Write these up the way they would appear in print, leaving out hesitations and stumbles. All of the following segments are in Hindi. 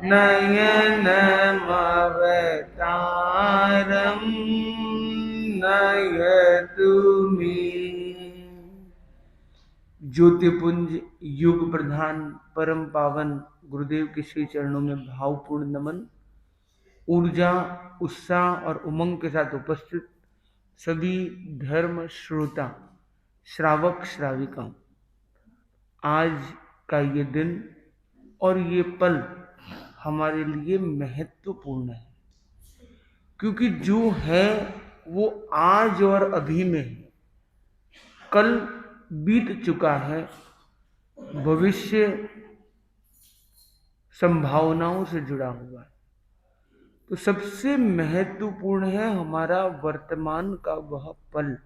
नयनमवतारं नयतु मे। ज्योतिपुंज युग प्रधान परम पावन गुरुदेव के श्री चरणों में भावपूर्ण नमन। ऊर्जा, उत्साह और उमंग के साथ उपस्थित सभी धर्म श्रोता, श्रावक, श्राविका, आज का ये दिन और ये पल हमारे लिए महत्वपूर्ण है, क्योंकि जो है वो आज और अभी में है। कल बीत चुका है, भविष्य संभावनाओं से जुड़ा हुआ है। तो सबसे महत्वपूर्ण है हमारा वर्तमान का वह पल,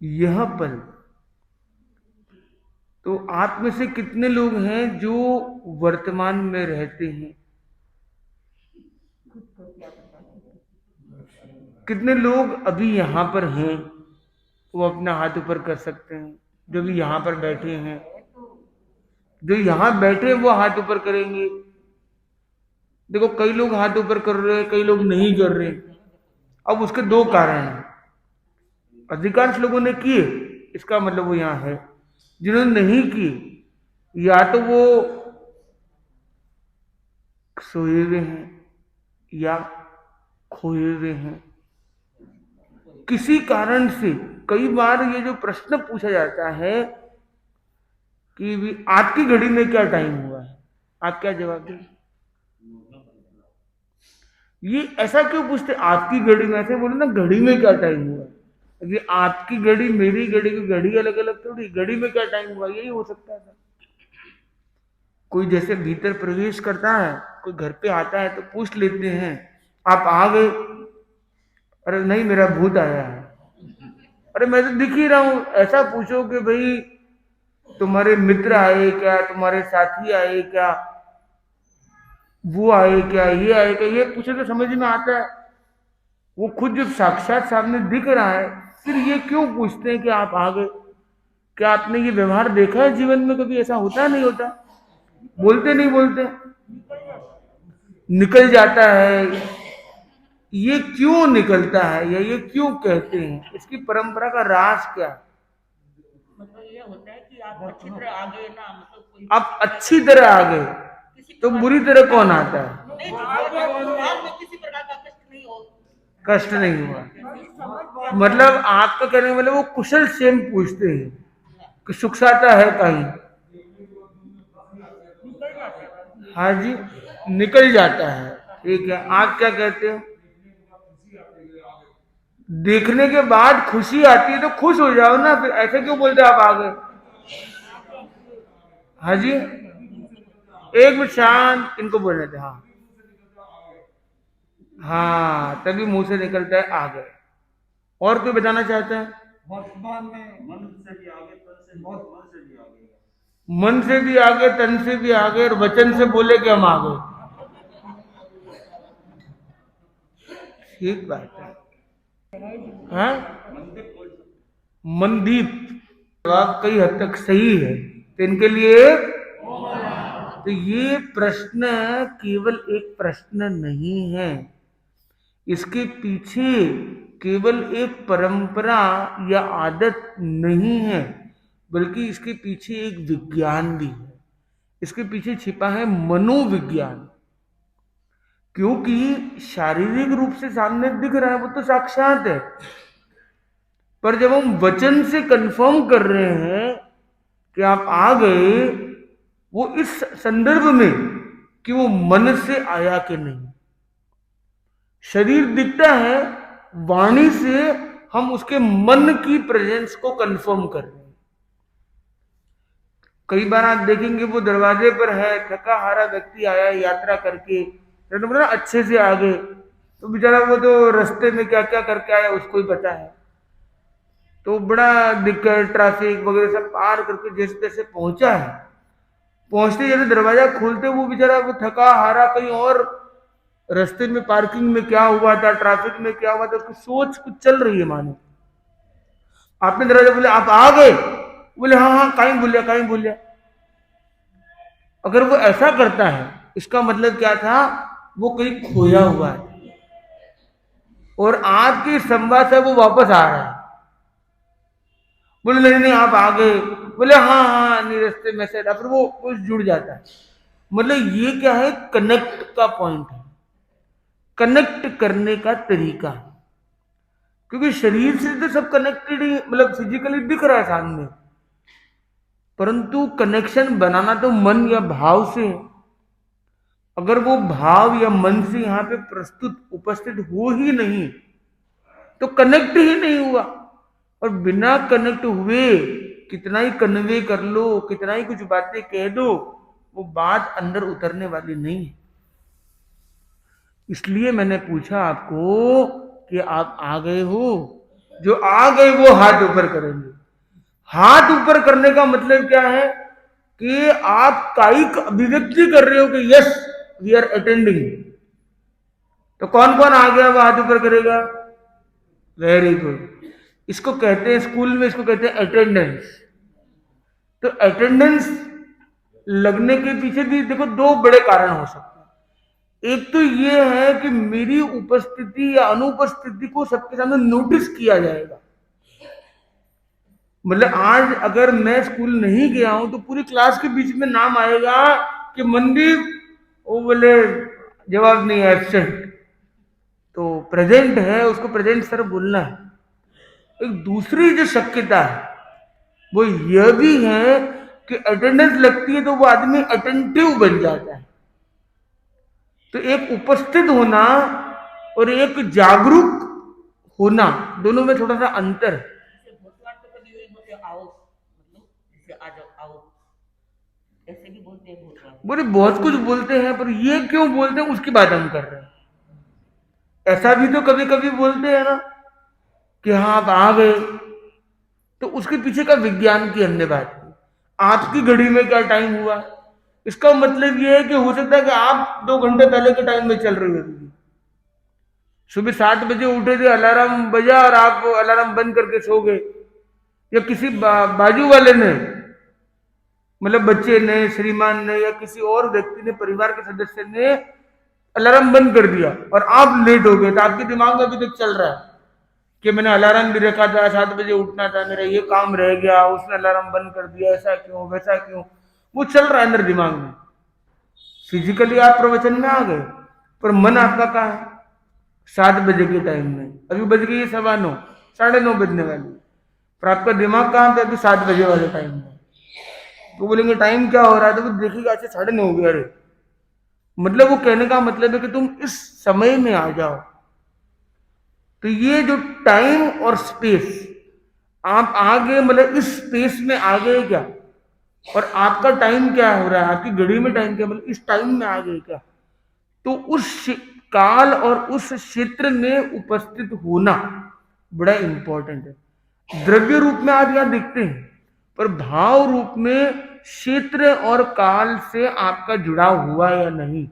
यह पल। तो आप में से कितने लोग हैं जो वर्तमान में रहते हैं? कितने लोग अभी यहां पर हैं? वो अपना हाथ ऊपर कर सकते हैं। जो भी यहां पर बैठे हैं, जो यहां बैठे हैं वो हाथ ऊपर करेंगे। देखो, कई लोग हाथ ऊपर कर रहे हैं, कई लोग नहीं कर रहे। अब उसके दो कारण हैं। अधिकांश लोगों ने किए, इसका मतलब वो यहां है। जिन्होंने नहीं की, या तो वो सोए हुए हैं या खोए हुए हैं किसी कारण से। कई बार ये जो प्रश्न पूछा जाता है कि भी आपकी घड़ी में क्या टाइम हुआ है, आप क्या जवाब दें? ये ऐसा क्यों पूछते? आपकी घड़ी में, ऐसे बोले ना घड़ी में क्या टाइम हुआ। अभी आपकी घड़ी, मेरी घड़ी की घड़ी अलग अलग थोड़ी। घड़ी में क्या टाइम हुआ, यही हो सकता था। कोई जैसे भीतर प्रवेश करता है, कोई घर पे आता है तो पूछ लेते हैं आप आ गए? अरे नहीं, मेरा भूत आया है। अरे मैं तो दिख ही रहा हूं। ऐसा पूछो कि भाई तुम्हारे मित्र आए क्या, तुम्हारे साथी आए क्या, वो आए क्या, ये आए क्या, ये पूछे तो समझ में आता है। वो खुद जब साक्षात सामने दिख रहा है, फिर ये क्यों पूछते हैं कि आप आ गए? क्या आपने ये व्यवहार देखा है जीवन में? कभी ऐसा होता नहीं होता? बोलते नहीं बोलते, निकल जाता है। ये क्यों निकलता है या ये क्यों कहते हैं? इसकी परंपरा का राज क्या है? मतलब ये होता है कि आप अच्छी तरह आ गए ना, मतलब आप अच्छी तरह आ गए तो बुरी तरह कौन आता है? किसी प्रकार का कष्ट नहीं हो, कष्ट नहीं हुआ। मतलब आपका कहने वाले वो कुशल क्षेम पूछते हैं कि सुख साता है कहीं। हाँ जी, निकल जाता है। ठीक है, आप क्या कहते हो? देखने के बाद खुशी आती है तो खुश हो जाओ ना, फिर ऐसे क्यों बोलते आप आ गए? हाँ जी, एक मिनट शांत, इनको बोलने थे। हाँ हाँ, तभी मुंह से निकलता है आ गए। और कोई बताना चाहता है? वर्तमान में मन से भी आगे, तन से मन से भी आगे, मन से भी आगे, तन से भी आगे, और वचन से बोले कि हम आ गए। ठीक बात है। हाँ? मनदीप जवाब कई हद तक सही है। तो इनके लिए तो ये प्रश्न केवल एक प्रश्न नहीं है, इसके पीछे केवल एक परंपरा या आदत नहीं है, बल्कि इसके पीछे एक विज्ञान भी है। इसके पीछे छिपा है मनोविज्ञान। क्योंकि शारीरिक रूप से सामने दिख रहा है वो तो साक्षात है, पर जब हम वचन से कंफर्म कर रहे हैं कि आप आ गए, वो इस संदर्भ में कि वो मन से आया कि नहीं। शरीर दिखता है, वाणी से हम उसके मन की प्रेजेंस को कंफर्म कर रहे हैं। कई बार आप देखेंगे वो दरवाजे पर है, थका हारा व्यक्ति आया है यात्रा करके, तो अच्छे से आ गए, तो बेचारा वो तो रास्ते में क्या क्या करके आया उसको ही पता है। तो बड़ा दिक्कत, ट्रैफिक वगैरह सब पार करके जैसे तैसे पहुंचा है। पहुंचते जैसे दरवाजा खोलते वो बेचारा वो थका हारा कहीं और रास्ते में पार्किंग में क्या हुआ था, ट्रैफिक में क्या हुआ था, उसकी सोच कुछ चल रही है मानो। आपने दरवाजा बोले आप आ गए, बोले हाँ हाँ कहीं बोलिया। अगर वो ऐसा करता है इसका मतलब क्या था, वो कहीं खोया हुआ है और आज के संवाद से वो वापस आ रहा है। बोले नहीं नहीं आप आ गए, बोले हाँ हाँ नहीं रास्ते में से, फिर वो जुड़ जाता है। मतलब ये क्या है, कनेक्ट का पॉइंट है, कनेक्ट करने का तरीका है। क्योंकि शरीर से तो सब कनेक्टेड ही, मतलब फिजिकली दिख रहा है सामने, परंतु कनेक्शन बनाना तो मन या भाव से है। अगर वो भाव या मन से यहां पे प्रस्तुत उपस्थित हो ही नहीं तो कनेक्ट ही नहीं हुआ। और बिना कनेक्ट हुए कितना ही कन्वे कर लो, कितना ही कुछ बातें कह दो, वो बात अंदर उतरने वाली नहीं है। इसलिए मैंने पूछा आपको कि आप आ गए हो। जो आ गए वो हाथ ऊपर करेंगे। हाथ ऊपर करने का मतलब क्या है कि आप कायिक अभिव्यक्ति कर रहे हो कि यस वी आर अटेंडिंग। तो कौन कौन आ गया वो हाथ ऊपर करेगा? Very good. इसको कहते हैं स्कूल में, इसको कहते हैं अटेंडेंस। तो अटेंडेंस लगने के पीछे भी देखो दो बड़े कारण हो सकते हैं। एक तो ये है कि मेरी उपस्थिति या अनुपस्थिति को सबके सामने नोटिस किया जाएगा। मतलब आज अगर मैं स्कूल नहीं गया हूं तो पूरी क्लास के बीच में नाम आएगा कि मनदीप, वो बोले जवाब नहीं है, एब्सेंट। तो प्रेजेंट है, उसको प्रेजेंट सर बोलना है। एक दूसरी जो शक्यता है वो यह भी है कि अटेंडेंस लगती है तो वो आदमी अटेंटिव बन जाता है। तो एक उपस्थित होना और एक जागरूक होना, दोनों में थोड़ा सा अंतर है। जैसे भोसवाड़ तो कभी वही बोलते आओ, मतलब जैसे आ जाओ आओ, ऐसे भी बोलते हैं भोसवाड़। बोले बहुत कुछ बोलते हैं, पर ये क्यों बोलते हैं उसकी बात हम कर रहे हैं। ऐसा भी तो कभी कभी बोलते हैं ना कि हाँ आप आ गए, तो उसके पीछे का विज्ञान की हमने बात की। आपकी घड़ी में क्या टाइम हुआ, इसका मतलब ये है कि हो सकता है कि आप 2 घंटे पहले के टाइम में चल रही होगी। सुबह 7 बजे उठे थे, अलार्म बजा और आप अलार्म बंद करके सो गए, या किसी बाजू वाले ने, मतलब बच्चे ने, श्रीमान ने, या किसी और व्यक्ति ने, परिवार के सदस्य ने अलार्म बंद कर दिया और आप लेट हो गए। तो आपके दिमाग में अभी तक चल रहा है कि मैंने अलार्म भी रखा था, 7 बजे उठना था, मेरा ये काम रह गया, उसने अलार्म बंद कर दिया, ऐसा क्यों वैसा क्यों, वो चल रहा है अंदर दिमाग में। फिजिकली आप प्रवचन में आ गए, पर मन आपका कहाँ है? 7 बजे के टाइम में, अभी बज गई 9:15, 9:30 बजने वाली, पर आपका दिमाग कहाँ पे? अभी 7 बजे वाले टाइम में। तो बोलेंगे टाइम क्या हो रहा है, तो वो देखिएगा अच्छा 9:30 हो गया। अरे मतलब वो कहने का मतलब है कि तुम इस समय में आ जाओ। तो ये जो टाइम और स्पेस, आप आ गए मतलब इस स्पेस में आ गए क्या, और आपका टाइम क्या हो रहा है, आपकी घड़ी में टाइम क्या, मतलब इस टाइम में आ गए क्या। तो उस काल और उस क्षेत्र में उपस्थित होना बड़ा इंपॉर्टेंट है। द्रव्य रूप में आप यहां दिखते हैं, पर भाव रूप में क्षेत्र और काल से आपका जुड़ाव हुआ या नहीं।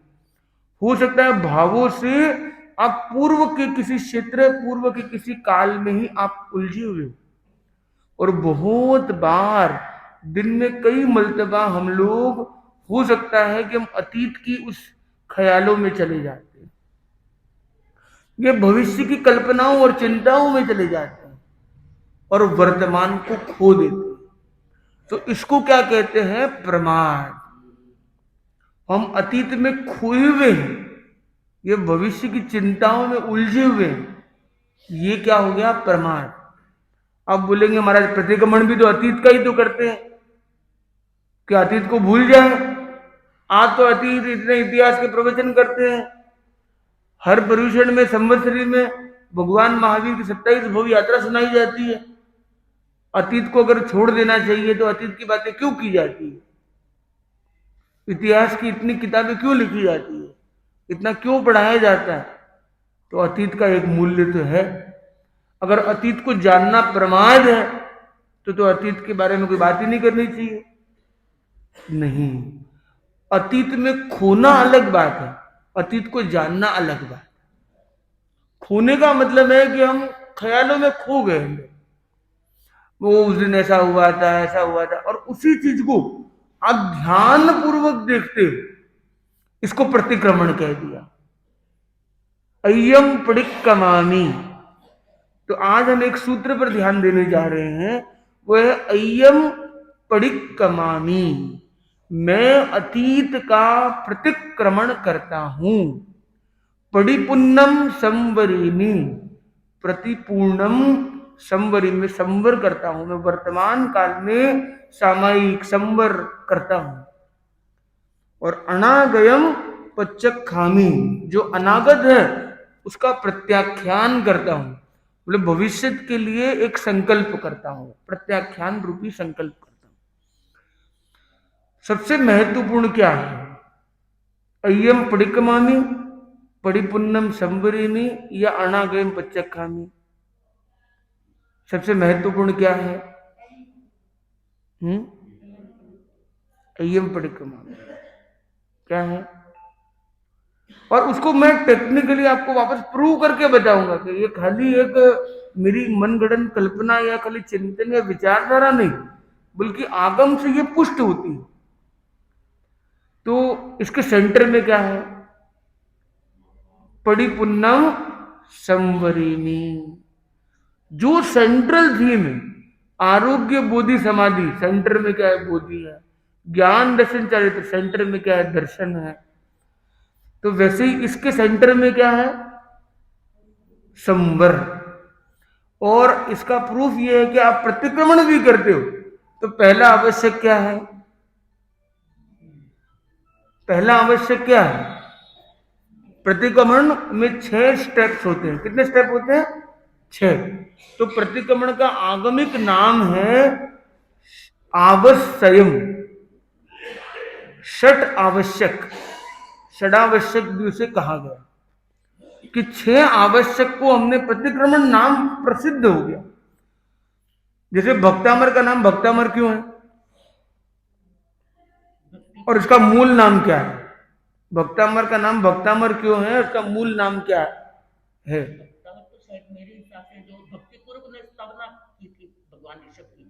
हो सकता है भावों से आप पूर्व के किसी क्षेत्र, पूर्व के किसी काल में ही आप उलझे हुए हो। और बहुत बार दिन में कई मर्तबा हम लोग, हो सकता है कि हम अतीत की उस ख्यालों में चले जाते हैं, ये भविष्य की कल्पनाओं और चिंताओं में चले जाते हैं और वर्तमान को खो देते हैं। तो इसको क्या कहते हैं? प्रमाद। हम अतीत में खोए हुए हैं, ये भविष्य की चिंताओं में उलझे हुए हैं, ये क्या हो गया? प्रमाद। अब बोलेंगे महाराज प्रतिक्रमण भी तो अतीत का ही तो करते हैं, क्या अतीत को भूल जाए? आप तो अतीत इतने इतिहास के प्रवचन करते हैं। हर पर्यूषण में, संवत्सरी में भगवान महावीर की 27 भव यात्रा सुनाई जाती है। अतीत को अगर छोड़ देना चाहिए तो अतीत की बातें क्यों की जाती है? इतिहास की इतनी किताबें क्यों लिखी जाती है? इतना क्यों पढ़ाया जाता है? तो अतीत का एक मूल्य तो है। अगर अतीत को जानना प्रमाद है तो अतीत के बारे में कोई बात ही नहीं करनी चाहिए। नहीं, अतीत में खोना अलग बात है, अतीत को जानना अलग बात है। खोने का मतलब है कि हम ख्यालों में खो गए। वो उस दिन ऐसा हुआ था, ऐसा हुआ था, और उसी चीज को आप ध्यान पूर्वक देखते हो, इसको प्रतिक्रमण कह दिया। अय्यम पडिक्कमामि। तो आज हम एक सूत्र पर ध्यान देने जा रहे हैं, वो है अय्यम पडिक्कमामि। मैं अतीत का प्रतिक्रमण करता हूं। पडिपुन्नम संवरिमि। प्रतिपूर्णम संवरी में संवर करता हूं, मैं वर्तमान काल में सामयिक संवर करता हूं। और अनागयम पच्चखामी, जो अनागत है उसका प्रत्याख्यान करता हूं, मतलब भविष्य के लिए एक संकल्प करता हूं, प्रत्याख्यान रूपी संकल्प करता हूं। सबसे महत्वपूर्ण क्या है? अय्यम पडिक्कमामि, पडिपुन्नम संवरिमि या अनागयम पच्चखामी? सबसे महत्वपूर्ण क्या है? अय्यम पडिक्कमामि क्या है? और उसको मैं टेक्निकली आपको वापस प्रूव करके बताऊंगा कि ये खाली एक मेरी मनगढ़ंत कल्पना या खाली चिंतन या विचारधारा नहीं, बल्कि आगम से ये पुष्ट होती है। तो इसके सेंटर में क्या है? पडिपुन्नम संवरिमि। जो सेंट्रल थीम है, आरोग्य बोधि समाधि, सेंटर में क्या है? बोधि है। ज्ञान दर्शन चरित्र, सेंटर में क्या है? दर्शन है। तो वैसे ही इसके सेंटर में क्या है? संवर। और इसका प्रूफ ये है कि आप प्रतिक्रमण भी करते हो, तो पहला आवश्यक क्या है? पहला आवश्यक क्या है? प्रतिक्रमण में 6 स्टेप्स होते हैं। कितने स्टेप होते हैं? 6। तो प्रतिक्रमण का आगमिक नाम है आवश्यम। षट आवश्यक, षडावश्यक भी उसे कहा गया कि 6 आवश्यक को हमने प्रतिक्रमण नाम प्रसिद्ध हो गया। जैसे भक्तामर का नाम भक्तामर क्यों है? और इसका मूल नाम क्या है? भक्तामर का नाम भक्तामर क्यों है? उसका मूल नाम क्या है? तो शायद मेरे हिसाब से जो भक्ति पूर्व ने स्थापना की थी भगवान ऋषभ की।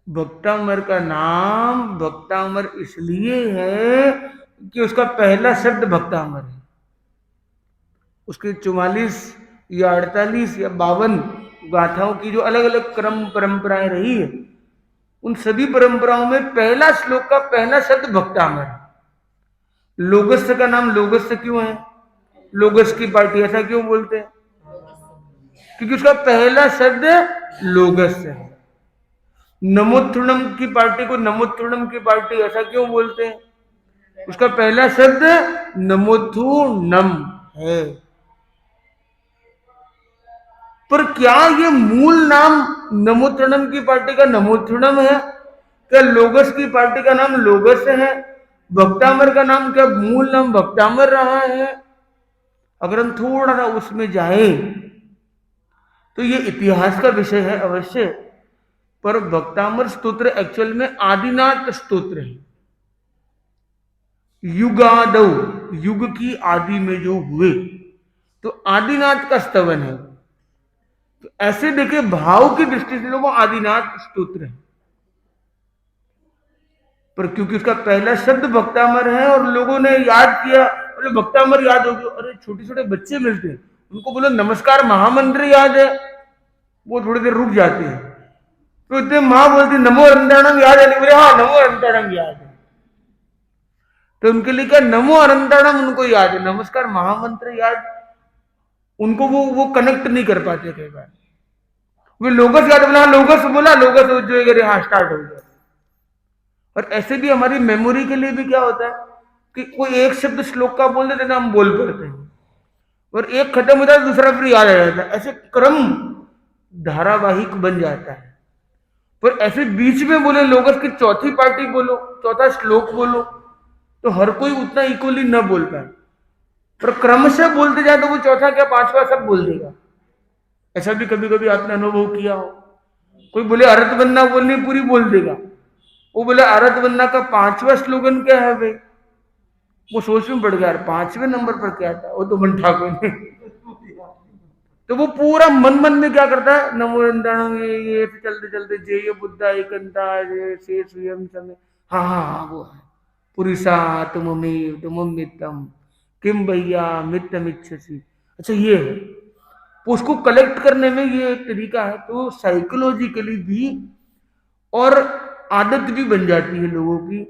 भक्तामर का नाम भक्तामर इसलिए है कि उसका पहला शब्द भक्तामर है। उसके 44 या 48 या 52 गाथाओं की जो अलग अलग क्रम परंपराएं रही है, उन सभी परंपराओं में पहला श्लोक का पहला शब्द भक्तामर है। लोगस्य का नाम लोगस्य क्यों है? लोगस की पार्टी ऐसा क्यों बोलते हैं? क्योंकि उसका पहला शब्द लोगस है। नमोत्थुर्णम की पार्टी को नमोत्थुर्णम की पार्टी ऐसा क्यों बोलते हैं? उसका पहला शब्द नमोत्थुर्णम है। पर क्या ये मूल नाम नमोत्थुर्णम की पार्टी का नमोत्थुर्णम है? क्या लोगस की पार्टी का नाम लोगस है? भक्तामर का नाम क्या मूल नाम भक्तामर रहा है? अगर हम थोड़ा सा उसमें जाए तो ये इतिहास का विषय है अवश्य, पर भक्तामर स्तोत्र एक्चुअल में आदिनाथ स्तोत्र है। युगादौ, युग की आदि में जो हुए, तो आदिनाथ का स्तवन है। तो ऐसे देखे भाव की दृष्टि से लोगों आदिनाथ स्तोत्र है, पर क्योंकि उसका पहला शब्द भक्तामर है और लोगों ने याद किया, अरे भक्तामर याद हो गया, अरे छोटे छोटे बच्चे मिलते हैं उनको बोलो नमस्कार महामंत्र याद है, वो थोड़ी देर रुक जाते हैं। तो इतने मां बोलती नमो अनंताणम याद है? नहीं बोले हाँ नमो अनंताणम याद है। तो उनके लिए क्या नमो अनंताणम उनको याद है, नमस्कार महामंत्र याद उनको वो कनेक्ट नहीं कर पाते कई बार। वे लोगस याद बोला, लोगस बोला, लोगस जो हाँ स्टार्ट हो गया। और ऐसे भी हमारी मेमोरी के लिए भी क्या होता है कि कोई एक शब्द श्लोक का बोल देते ना, हम बोल पड़ते हैं, और एक खत्म होता है दूसरा फिर याद आ जाता है, ऐसे क्रम धारावाहिक बन जाता है। पर ऐसे बीच में बोले लोगस की चौथी पार्टी बोलो, चौथा श्लोक बोलो, तो हर कोई उतना इक्वली न बोल पाए, पर क्रमशः बोलते जाए तो वो चौथा क्या पांचवा सब बोल देगा। ऐसा भी कभी कभी आपने अनुभव किया हो, कोई बोले अरत बन्ना बोलनी पूरी बोल देगा, वो बोले अरत बन्ना का 5वां स्लोगन क्या है भाई, वो सोच में पड़ गया 5वें नंबर पर क्या था, वो तो मन ठाकुर ने तो वो पूरा मन मन में क्या करता है, नमो वृंदावन, ये चलते चलते जय बुद्धा एकंता जय से स्वयं समय, हाँ हाँ हाँ वो है पुरुषा तुममेव तुममितम किम भैया मित्तमिच्छसि। अच्छा ये है, तो उसको कलेक्ट करने में ये एक तरीका है। तो साइकोलॉजिकली भी और आदत भी बन जाती है लोगों की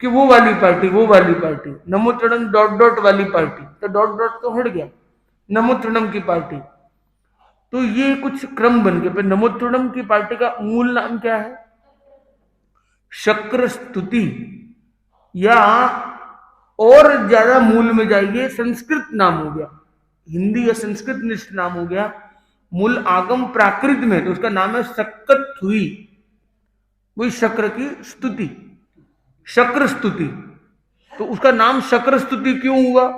कि वो वाली पार्टी, वो वाली पार्टी, नमो तृणम डॉट डॉट वाली पार्टी, तो डॉट डॉट तो हट गया, नमो तृणम की पार्टी। तो ये कुछ क्रम बन गए। पर नमो तृणम की पार्टी का मूल नाम क्या है? शक्र स्तुति, या और ज्यादा मूल में जाइए, संस्कृत नाम हो गया, हिंदी या संस्कृत निष्ठ नाम हो गया। मूल आगम प्राकृत में तो उसका नाम है सक्कत हुई, वही शक्र की स्तुति, शक्र स्तुति। तो उसका नाम शक्र स्तुति क्यों हुआ?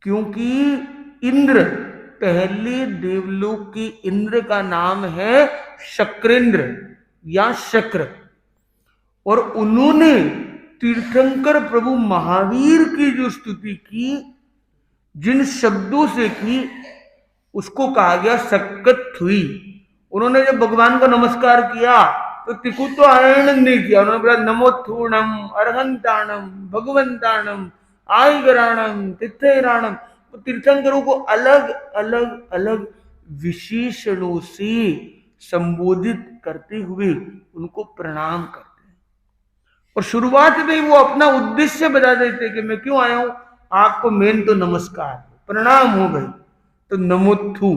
क्योंकि इंद्र, पहले देवलोक की इंद्र का नाम है शक्रेंद्र या शक्र, और उन्होंने तीर्थंकर प्रभु महावीर की जो स्तुति की, जिन शब्दों से की, उसको कहा गया सक्कत हुई। उन्होंने जब भगवान को नमस्कार किया तो तिकुतो आयन नहीं किया, उन्होंने बोला नमोथूणम अर्हंताणम भगवंताणम आईगराणम तिथेराणम। तो तीर्थंकरों को अलग अलग अलग विशेषणों से संबोधित करते हुए उनको प्रणाम करते हैं, और शुरुआत में वो अपना उद्देश्य बता देते कि मैं क्यों आया हूं, आपको मेन तो नमस्कार प्रणाम हो गई, तो नमोथु,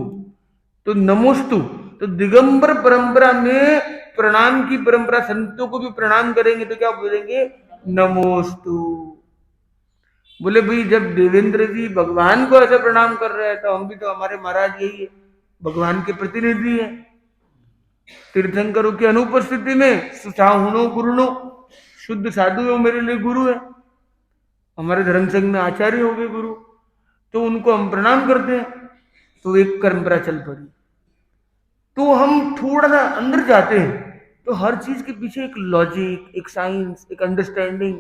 तो नमोस्तु। तो दिगंबर परंपरा में प्रणाम की परंपरा, संतों को भी प्रणाम करेंगे तो क्या बोलेंगे? नमोस्तु। बोले भाई जब देवेंद्र जी भगवान को ऐसा प्रणाम कर रहे हैं तो हम भी, तो हमारे महाराज यही है, भगवान के प्रतिनिधि है। तीर्थंकरों की अनुपस्थिति में सुसाहुणो गुरुणो, शुद्ध साधु है मेरे लिए गुरु है, हमारे धर्म संघ में आचार्य हो गए गुरु, तो उनको हम प्रणाम करते हैं। तो एक परंपरा चल पड़ी। तो हम थोड़ा सा अंदर जाते हैं तो हर चीज के पीछे एक लॉजिक, एक साइंस, एक अंडरस्टैंडिंग,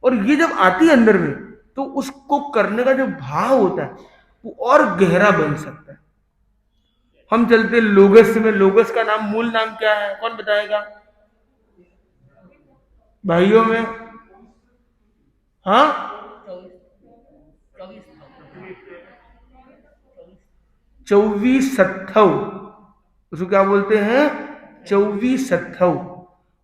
और ये जब आती है अंदर में तो उसको करने का जो भाव होता है वो और गहरा बन सकता है। हम चलते लोगस में, लोगस का नाम, मूल नाम क्या है, कौन बताएगा भाइयों में? हाँ, 24 उसको क्या बोलते हैं? 24।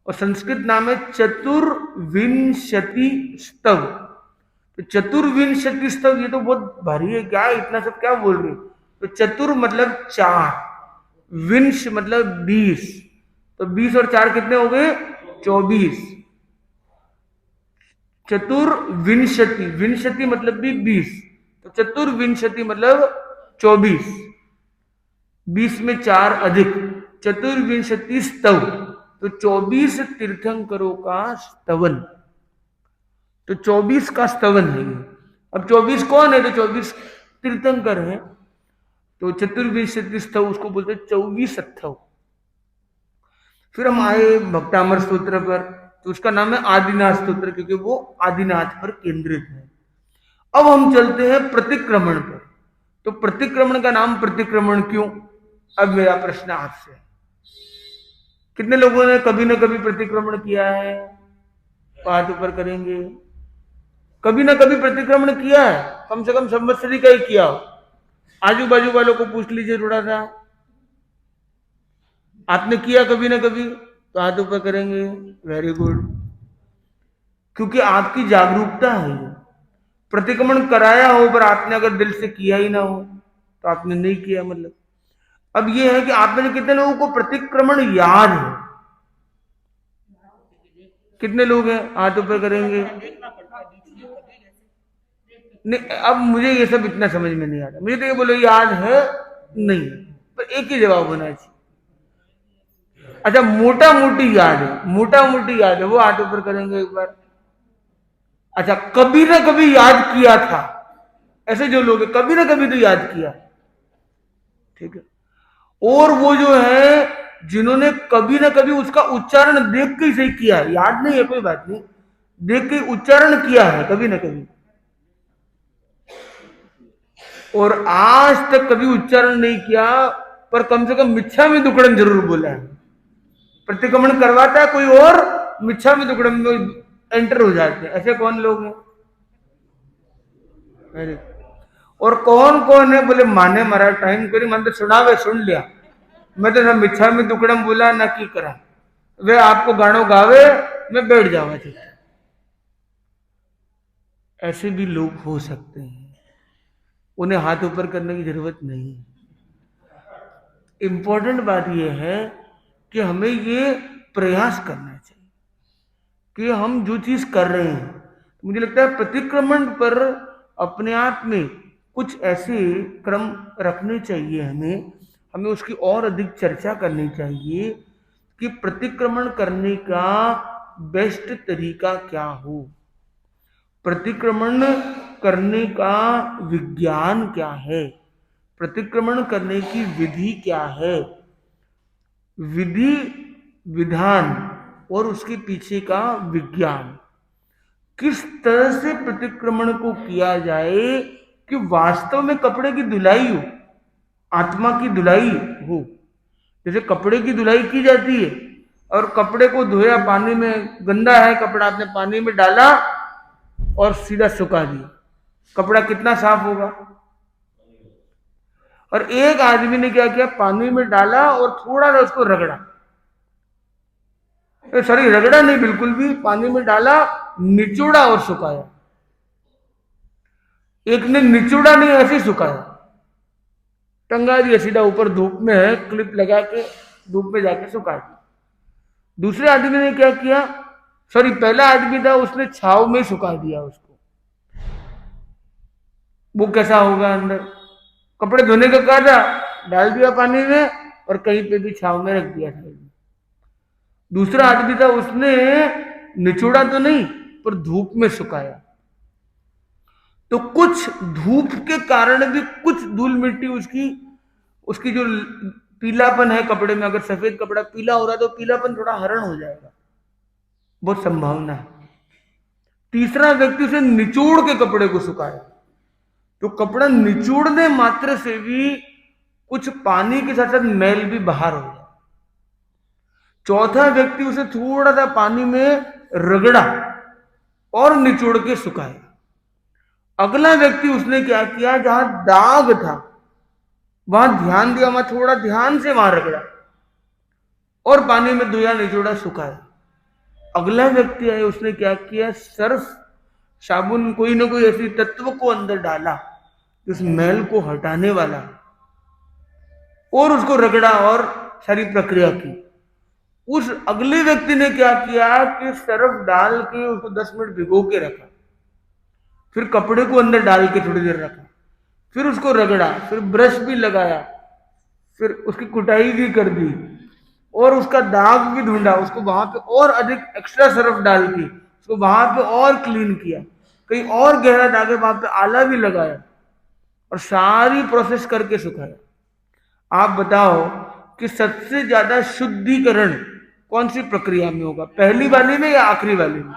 और संस्कृत नाम है चतुर्विंशति स्तव। तो चतुर्विंशति स्तव, ये तो बहुत भारी है, क्या इतना सब क्या बोल रहे? तो चतुर मतलब 4, विंश मतलब 20, तो 20 और 4 कितने हो गए? 24। चतुर्विंशति, विंशति मतलब भी 20, तो चतुर्विंशति मतलब 24, 20 में 4 अधिक, चतुर्विंशति स्तव, तो 24 तीर्थंकरों का स्तवन। तो 24 का स्तवन है ये। अब 24 कौन है? तो 24 तीर्थंकर है, तो चतुर्विंशति स्तव उसको बोलते 24। फिर हम आए भक्तामर स्तोत्र पर, तो उसका नाम है आदिनाथ स्तोत्र, क्योंकि वो आदिनाथ पर केंद्रित है। अब हम चलते हैं प्रतिक्रमण पर। तो प्रतिक्रमण का नाम प्रतिक्रमण क्यों? अब मेरा प्रश्न आपसे, कितने लोगों ने कभी ना कभी प्रतिक्रमण किया है? हाथ ऊपर करेंगे। कभी ना कभी प्रतिक्रमण किया है, कम से कम संवत्सरी का ही किया हो। आजू बाजू वालों को पूछ लीजिए थोड़ा सा, आपने किया कभी ना कभी? तो हाथ ऊपर करेंगे। वेरी गुड, क्योंकि आपकी जागरूकता है ये। प्रतिक्रमण कराया हो पर आपने अगर दिल से किया ही ना हो तो आपने नहीं किया मतलब। अब ये है कि आप में कितने लोगों को प्रतिक्रमण याद है? कितने लोग हैं? हाथ ऊपर करेंगे। नहीं, अब मुझे ये सब इतना समझ में नहीं आता, मुझे तो ये बोलो याद है नहीं, पर एक ही जवाब होना चाहिए। अच्छा, मोटा मोटी याद है, मोटा मोटी याद है, वो हाथ ऊपर करेंगे एक बार। अच्छा, कभी ना कभी याद किया था, ऐसे जो लोग हैं कभी ना कभी तो याद किया, ठीक है। और वो जो है जिन्होंने कभी ना कभी उसका उच्चारण देख के ही सही किया है, याद नहीं है कोई बात नहीं, देख के उच्चारण किया है कभी ना कभी। और आज तक कभी उच्चारण नहीं किया, पर कम से कम मिच्छामि दुक्कडम जरूर बोला है। प्रतिक्रमण करवाता है कोई और, मिच्छामि दुक्कडम में एंटर हो जाते हैं। ऐसे कौन लोग हैं? अरे और कौन कौन है बोले माने मारा टाइम करी मन तो सुनावे सुन लिया, मैं तो ना मिच्छामि दुक्कडम बोला ना की करा, वे आपको गानों गावे मैं बैठ जाऊंगा ठीक। ऐसे भी लोग हो सकते हैं, उन्हें हाथ ऊपर करने की जरूरत नहीं। इंपॉर्टेंट बात यह है कि हमें ये प्रयास करना चाहिए कि हम जो चीज कर रहे हैं, मुझे लगता है प्रतिक्रमण पर अपने आप में कुछ ऐसे क्रम रखने चाहिए। हमें उसकी और अधिक चर्चा करनी चाहिए कि प्रतिक्रमण करने का बेस्ट तरीका क्या हो, प्रतिक्रमण करने का विज्ञान क्या है, प्रतिक्रमण करने की विधि क्या है, विधि विधान और उसके पीछे का विज्ञान, किस तरह से प्रतिक्रमण को किया जाए कि वास्तव में कपड़े की धुलाई हो, आत्मा की धुलाई हो। जैसे कपड़े की धुलाई की जाती है और कपड़े को धोया, पानी में गंदा है कपड़ा, आपने पानी में डाला और सीधा सुखा दिया, कपड़ा कितना साफ होगा। और एक आदमी ने क्या किया, पानी में डाला और थोड़ा सा उसको रगड़ा, सॉरी रगड़ा नहीं, बिल्कुल भी पानी में डाला, निचोड़ा और सुखाया। एक ने निचोड़ा नहीं, ऐसे सुखाया, टंगा दिया सीधा ऊपर, धूप में है, क्लिप लगा के धूप में जाके सुखा दिया। दूसरे आदमी ने क्या किया, सॉरी पहला आदमी था, उसने छाव में सुखा दिया उसको। वो कैसा होगा, अंदर कपड़े धोने का क्या था, डाल दिया पानी में और कहीं पे भी छाव में रख दिया था। दूसरा आदमी था, उसने निचोड़ा तो नहीं पर धूप में सुखाया। तो कुछ धूप के कारण भी कुछ धूल मिट्टी उसकी जो पीलापन है कपड़े में, अगर सफेद कपड़ा पीला हो रहा है तो पीलापन थोड़ा हरण हो जाएगा, बहुत संभावना है। तीसरा व्यक्ति उसे निचोड़ के कपड़े को सुखाया, तो कपड़ा निचोड़ने मात्र से भी कुछ पानी के साथ साथ मैल भी बाहर हो जाए। चौथा व्यक्ति उसे थोड़ा सा पानी में रगड़ा और निचोड़ के सुखाया। अगला व्यक्ति उसने क्या किया, जहां दाग था वहां ध्यान दिया, वहां थोड़ा ध्यान से वहां रगड़ा और पानी में धोया, निचोड़ा, सुखाया। अगला व्यक्ति आया, उसने क्या किया, सर्फ साबुन कोई ना कोई ऐसी तत्व को अंदर डाला उस मैल को हटाने वाला, और उसको रगड़ा और सारी प्रक्रिया की। उस अगले व्यक्ति ने क्या किया कि सर्फ डाल के उसको 10 मिनट भिगो के रखा, फिर कपड़े को अंदर डाल के थोड़ी देर रखा, फिर उसको रगड़ा, फिर ब्रश भी लगाया, फिर उसकी कुटाई भी कर दी और उसका दाग भी ढूंढा, उसको वहां पे और अधिक एक्स्ट्रा सर्फ डाल के उसको वहां पे और क्लीन किया, कहीं और गहरा दाग है वहां पे आला भी लगाया और सारी प्रोसेस करके सुखाया। आप बताओ कि सबसे ज्यादा शुद्धिकरण कौन सी प्रक्रिया में होगा, पहली वाली में या आखिरी वाली में?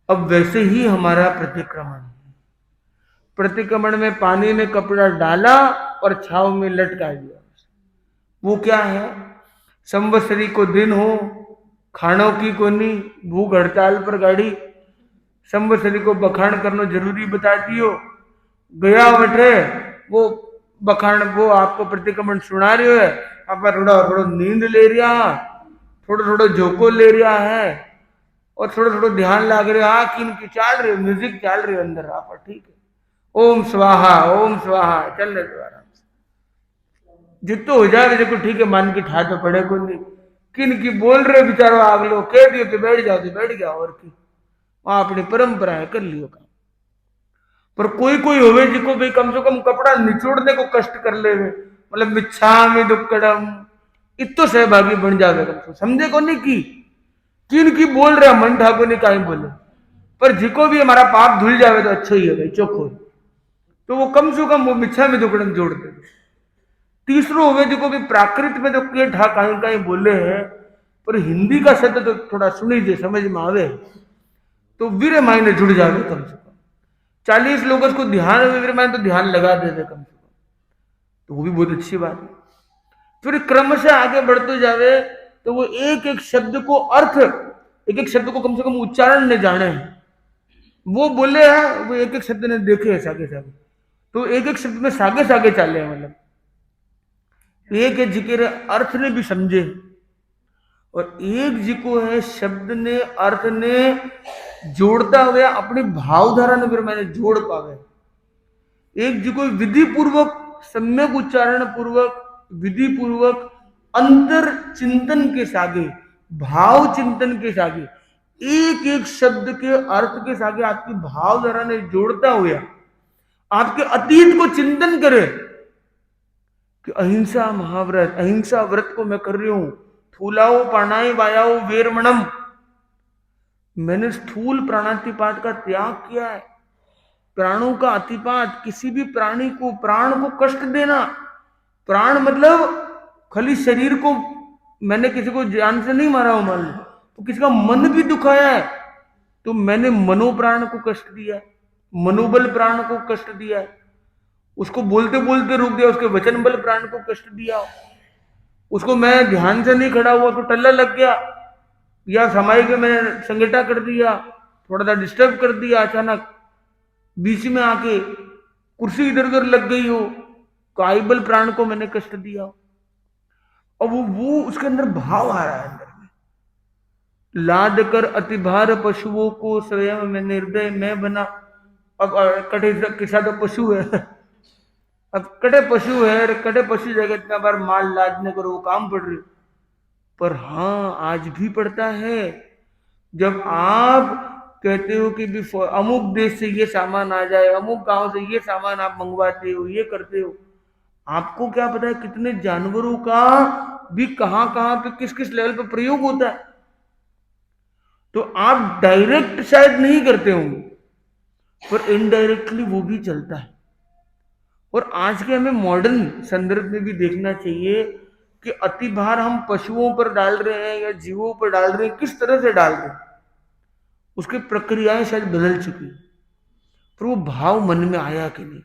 अब वैसे ही हमारा प्रतिक्रमण, प्रतिक्रमण में पानी में कपड़ा डाला और छाव में लटका दिया। वो क्या है, संवत्सरी को दिन हो, खानों की कोनी, भूख हड़ताल पर गाड़ी, संवत्सरी को बखान करना जरूरी बता दियो, गया बैठे वो बखान, वो आपको प्रतिक्रमण सुना रहे है, आप थोड़ा थोड़ा नींद ले रहा, थोड़ा थोड़ा झोंको ले रहा है और थोड़ा थोड़ा ध्यान लग रहा है, किन की चाल रही, म्यूजिक चाल रही अंदर, आप ठीक है, ओम स्वाहा चल रहे द्वारा जितो हो जाए देखो ठीक है, मन की ठा तो पड़े को नहीं, किन की बोल रहे बेचारो, आग लो कह दियो कि बैठ जाओ तो बैठ गया, और की वहां अपनी परंपरा है, कर लियो काम। पर कोई कोई होवे जिको भाई कम से कम कपड़ा निचोड़ने को कष्ट कर ले, मतलब मिच्छामि दुक्कडम, इतो सहभागी बन जावे, समझे को नहीं की किन की बोल रहे मन ठाकुर ने कहीं बोले, पर जिको भी हमारा पाप धुल जावे तो अच्छा ही है भाई, चोखो, तो वो कम से कम वो मिच्छामि दुक्कडम जोड़ दे। तीसरो होवे जिको भी प्राकृत में तो के ठा कहीं कहीं बोले हैं, पर हिंदी का शब्द तो थोड़ा सुनी दे समझ में आवे तो वीरे मायने जुड़ जावे कम से कम। 40 लोग उसको ध्यान विरमान तो ध्यान लगा देते कम से कम, तो वो भी बहुत अच्छी बात है। फिर क्रमशः आगे बढ़ते जावे तो वो एक एक शब्द को अर्थ, एक एक शब्द को कम से कम उच्चारण ने जाने हैं। वो बोले है, वो एक एक शब्द ने देखे है सागे सागे, तो एक एक शब्द में सागे सागे चाले हैं, मतलब एक एक जी के अर्थ ने भी समझे, और एक जी को है शब्द ने अर्थ ने जोड़ता हुआ अपनी भावधारा ने फिर मैंने जोड़ पावे। एक जी को विधि पूर्वक, सम्यक उच्चारण पूर्वक, विधि पूर्वक, अंतर चिंतन के सागे, भाव चिंतन के सागे, एक एक शब्द के अर्थ के सागे आपकी भावधारा ने जोड़ता हुआ आपके अतीत को चिंतन करे कि अहिंसा महाव्रत, अहिंसा व्रत को मैं कर रही हूं, थूलाओ प्राणाय वायाओ वेरमणम, मैंने स्थूल प्राणातिपात का त्याग किया है। प्राणों का अतिपात, किसी भी प्राणी को, प्राण को कष्ट देना, प्राण मतलब खाली शरीर को, मैंने किसी को जान से नहीं मारा हूं मान लो, तो किसी का मन भी दुखाया है तो मैंने मनोप्राण को कष्ट दिया है, मनोबल प्राण को कष्ट दिया है, उसको बोलते बोलते रोक दिया, उसके वचन बल प्राण को कष्ट दिया, उसको मैं ध्यान से नहीं खड़ा हुआ तो टल्ला लग गया, या समय के मैंने संगठा कर दिया, थोड़ा सा डिस्टर्ब कर दिया, अचानक बीच में आके कुर्सी इधर उधर लग गई हो, काइबल प्राण को मैंने कष्ट दिया, और वो उसके अंदर भाव आ रहा है अंदर में, लाद कर अतिभार पशुओं को स्वयं में निर्दय मैं बना। अब कटे किसा तो पशु है, अब कटे पशु है, कटे पशु जगह इतना बार माल लादने करो वो काम पड़ रही, पर हाँ आज भी पड़ता है। जब आप कहते हो कि भी अमुक देश से ये सामान आ जाए, अमुक गांव से ये सामान आप मंगवाते हो, ये करते हो, आपको क्या पता है कितने जानवरों का भी कहां कहां पे किस किस लेवल पे प्रयोग होता है। तो आप डायरेक्ट शायद नहीं करते होंगे, पर इनडायरेक्टली वो भी चलता है। और आज के हमें मॉडर्न संदर्भ में भी देखना चाहिए कि अतिभार हम पशुओं पर डाल रहे हैं या जीवों पर डाल रहे हैं, किस तरह से डाल रहे हैं, उसकी प्रक्रियाएं शायद बदल चुकी, पर वो भाव मन में आया कि नहीं,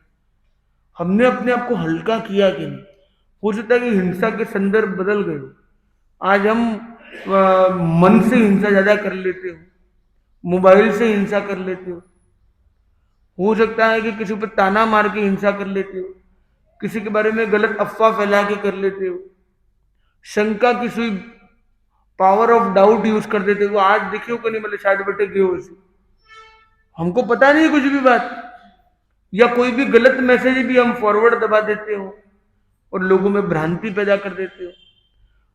हमने अपने आप को हल्का किया कि नहीं। हो सकता है कि हिंसा के संदर्भ बदल गए, आज हम मन से हिंसा ज्यादा कर लेते हो, मोबाइल से हिंसा कर लेते हो सकता है कि किसी पर ताना मार के हिंसा कर लेते हो, किसी के बारे में गलत अफवाह फैला के कर लेते हो, शंका की सुई, पावर ऑफ डाउट यूज कर देते हो। आज देखियो कि नहीं, मतलब शायद बटे गए हो, हमको पता नहीं कुछ भी बात, या कोई भी गलत मैसेज भी हम फॉरवर्ड दबा देते हो और लोगों में भ्रांति पैदा कर देते हो।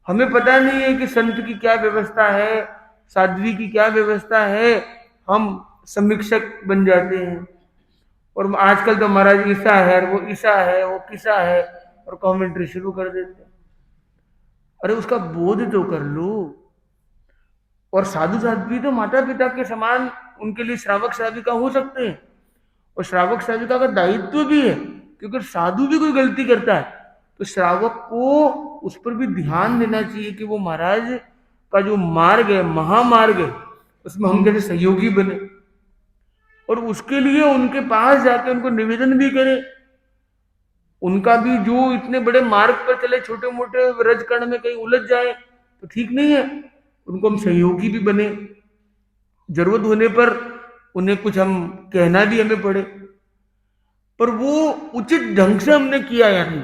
हमें पता नहीं है कि संत की क्या व्यवस्था है, साध्वी की क्या व्यवस्था है, हम समीक्षक बन जाते हैं। और आजकल तो महाराज ईसा है, वो ईसा है, वो किसा है, और कमेंट्री शुरू कर देते हैं। अरे उसका बोध तो कर लो। और साधु साध्वी तो माता पिता के समान उनके लिए श्रावक श्राविका हो सकते हैं, और श्रावक श्राविका का दायित्व भी है, क्योंकि साधु भी कोई गलती करता है तो श्रावक को उस पर भी ध्यान देना चाहिए कि वो महाराज का जो मार्ग है, महामार्ग है, उसमें हम कैसे सहयोगी बने, और उसके लिए उनके पास जाके उनको निवेदन भी करें। उनका भी जो इतने बड़े मार्ग पर चले, छोटे मोटे रजकण में कहीं उलझ जाए तो ठीक नहीं है, उनको हम सहयोगी भी बने, जरूरत होने पर उन्हें कुछ हम कहना भी हमें पड़े, पर वो उचित ढंग से हमने किया या नहीं।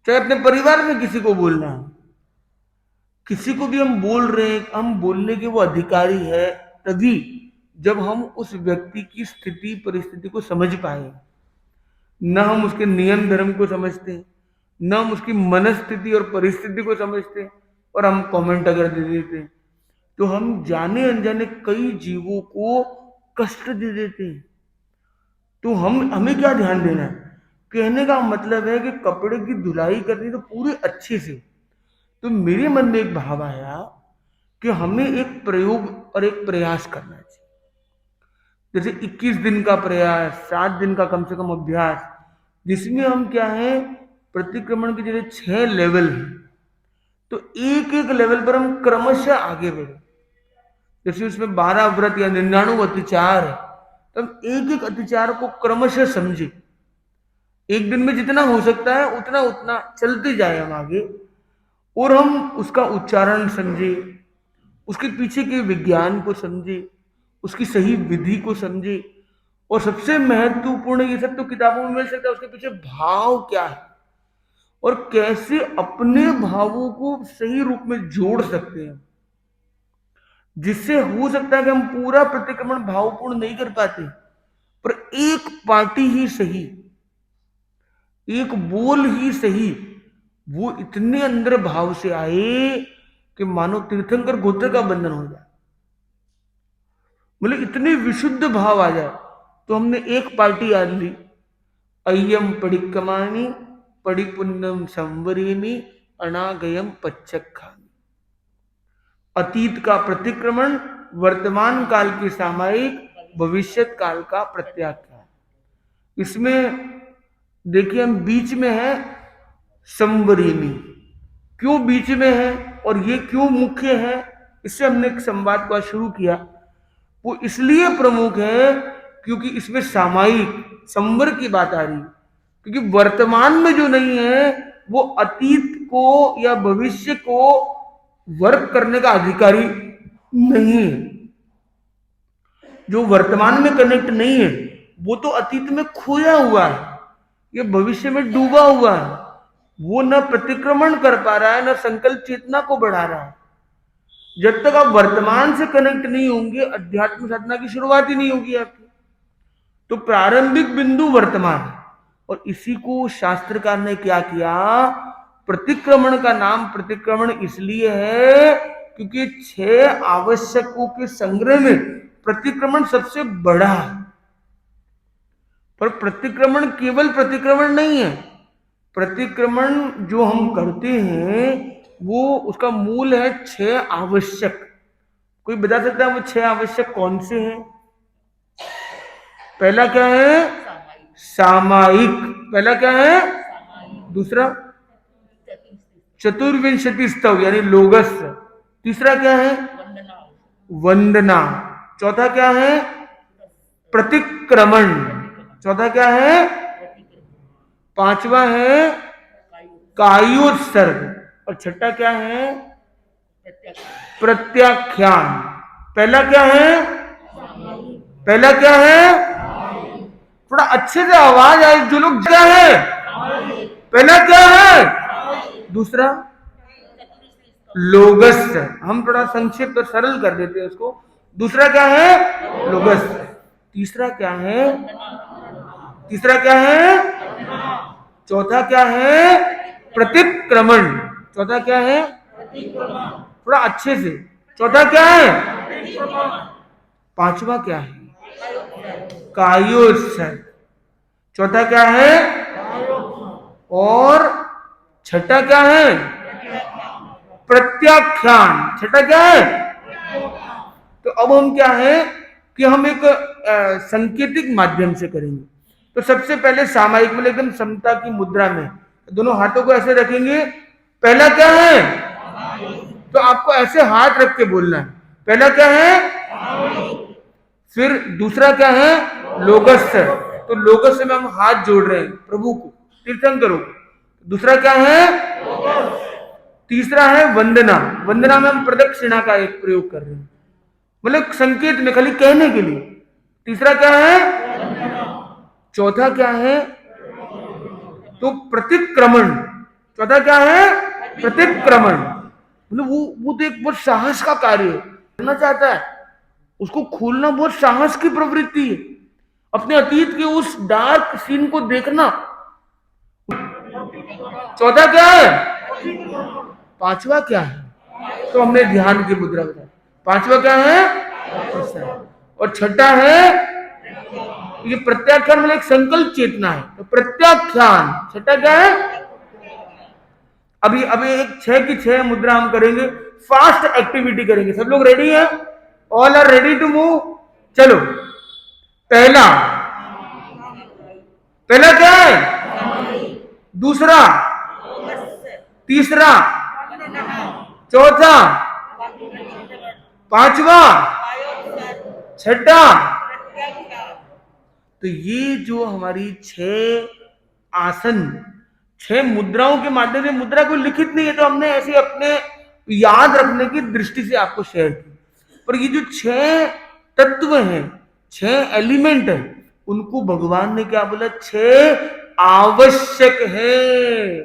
चाहे अपने परिवार में किसी को बोलना है, किसी को भी हम बोल रहे हैं, हम बोलने के वो अधिकारी है तभी जब हम उस व्यक्ति की स्थिति परिस्थिति को समझ पाए। न हम उसके नियम धर्म को समझते, न हम उसकी मनस्थिति और परिस्थिति को समझते, और हम कमेंट अगर दे देते तो हम जाने अनजाने कई जीवों को कष्ट दे देते हैं। तो हमें क्या ध्यान देना है, कहने का मतलब है कि कपड़े की धुलाई करनी तो पूरी अच्छे से। तो मेरे मन में एक भाव आया कि हमें एक प्रयोग और एक प्रयास करना चाहिए, जैसे 21 दिन का प्रयास, 7 दिन का कम से कम अभ्यास, जिसमें हम क्या है, प्रतिक्रमण के जैसे 6 लेवल हैं, तो एक एक लेवल पर हम क्रमशः आगे बढ़े। जैसे उसमें 12 व्रत या 99 अतिचार है, तो हम एक एक अतिचार को क्रमशः समझे, एक दिन में जितना हो सकता है उतना उतना चलते जाए हम आगे, और हम उसका उच्चारण समझे, उसके पीछे के विज्ञान को समझे, उसकी सही विधि को समझे, और सबसे महत्वपूर्ण, ये सब तो किताबों में मिल सकता है, उसके पीछे भाव क्या है और कैसे अपने भावों को सही रूप में जोड़ सकते हैं, जिससे हो सकता है कि हम पूरा प्रतिक्रमण भावपूर्ण नहीं कर पाते, पर एक पार्टी ही सही, एक बोल ही सही, वो इतने अंदर भाव से आए कि मानो तीर्थंकर गोत्र का बंधन हो जाए, मतलब इतने विशुद्ध भाव आ जाए। तो हमने एक पार्टी याद ली, अय्यम पडिक्कमानि पडिपुन्नम संवरेमि अनागयम पच्चक्खामि। अतीत का प्रतिक्रमण, वर्तमान काल के सामायिक, भविष्यत काल का प्रत्याख्यान। इसमें देखिए हम बीच में है संवरेमि, क्यों बीच में है और ये क्यों मुख्य है, इससे हमने एक संवाद को शुरू किया। वो इसलिए प्रमुख है क्योंकि इसमें सामायिक संवर की बात आ रही है, क्योंकि वर्तमान में जो नहीं है वो अतीत को या भविष्य को वर्क करने का अधिकारी नहीं है। जो वर्तमान में कनेक्ट नहीं है वो तो अतीत में खोया हुआ है, ये भविष्य में डूबा हुआ है, वो न प्रतिक्रमण कर पा रहा है न संकल्प चेतना को बढ़ा रहा है। जब तक आप वर्तमान से कनेक्ट नहीं होंगे, अध्यात्म साधना की शुरुआत ही नहीं होगी आपकी। तो प्रारंभिक बिंदु वर्तमान है, और इसी को शास्त्रकार ने क्या किया, प्रतिक्रमण का नाम प्रतिक्रमण इसलिए है क्योंकि 6 आवश्यकों के संग्रह में प्रतिक्रमण सबसे बड़ा है। पर प्रतिक्रमण केवल प्रतिक्रमण नहीं है, प्रतिक्रमण जो हम करते हैं वो उसका मूल है 6 आवश्यक। कोई बता सकता है वो 6 आवश्यक कौन से हैं? पहला क्या है? सामायिक। पहला क्या है? दूसरा चतुर्विंशति स्तव यानी लोगस। तीसरा क्या है? वंदना। चौथा क्या है? प्रतिक्रमण। चौथा क्या है? पांचवा है कायोत्सर्ग, और छठा क्या है? प्रत्याख्यान। पहला क्या है? पहला क्या है? थोड़ा अच्छे से आवाज आए जो लोग, क्या है? पहला क्या है? दूसरा लोगस। हम थोड़ा संक्षिप्त और सरल कर देते हैं उसको। दूसरा क्या है? लोगस। तीसरा क्या है? तीसरा क्या है? चौथा क्या है? प्रतिक्रमण। चौथा क्या है? थोड़ा अच्छे से। चौथा क्या है? पांचवा क्या है? कायोत्सर्ग। चौथा क्या है? और छठा क्या है? प्रत्याख्यान। छठा क्या है? तो अब हम क्या है कि हम एक सांकेतिक माध्यम से करेंगे। तो सबसे पहले सामायिक में एकदम समता की मुद्रा में दोनों हाथों को ऐसे रखेंगे। पहला क्या है? तो आपको ऐसे हाथ रख के बोलना है। पहला क्या है? फिर दूसरा क्या है? लोगस। तो लोगस में हम हाथ जोड़ रहे हैं प्रभु को, तीर्थंकरों को। दूसरा क्या है? तीसरा है वंदना। वंदना में हम प्रदक्षिणा का एक प्रयोग कर रहे हैं, मतलब संकेत में, खाली कहने के लिए। तीसरा क्या है? चौथा क्या है? तो प्रतिक्रमण। चौथा क्या है? प्रतिक्रमण। मतलब वो तो एक बहुत साहस का कार्य है, करना चाहता है, उसको खोलना बहुत साहस की प्रवृत्ति है। अपने अतीत के उस डार्क सीन को देखना। चौथा क्या है? पांचवा क्या है? तो हमने ध्यान की मुद्रा बताई। पांचवा क्या है? और छठा है ये प्रत्याख्यान, मतलब एक संकल्प चेतना है, तो प्रत्याख्यान। छठा क्या है? अभी एक 6 की 6 मुद्रा हम करेंगे, फास्ट एक्टिविटी करेंगे। सब लोग रेडी हैं? All are ready to move? चलो। पहला क्या है? दूसरा, तीसरा, चौथा, पांचवा, छठा, तो ये जो हमारी 6 आसन 6 मुद्राओं के माध्यम से, मुद्रा कोई लिखित नहीं है तो हमने ऐसे अपने याद रखने की दृष्टि से आपको शेयर की, पर ये जो 6 तत्व हैं, 6 एलिमेंट है, उनको भगवान ने क्या बोला, 6 आवश्यक है।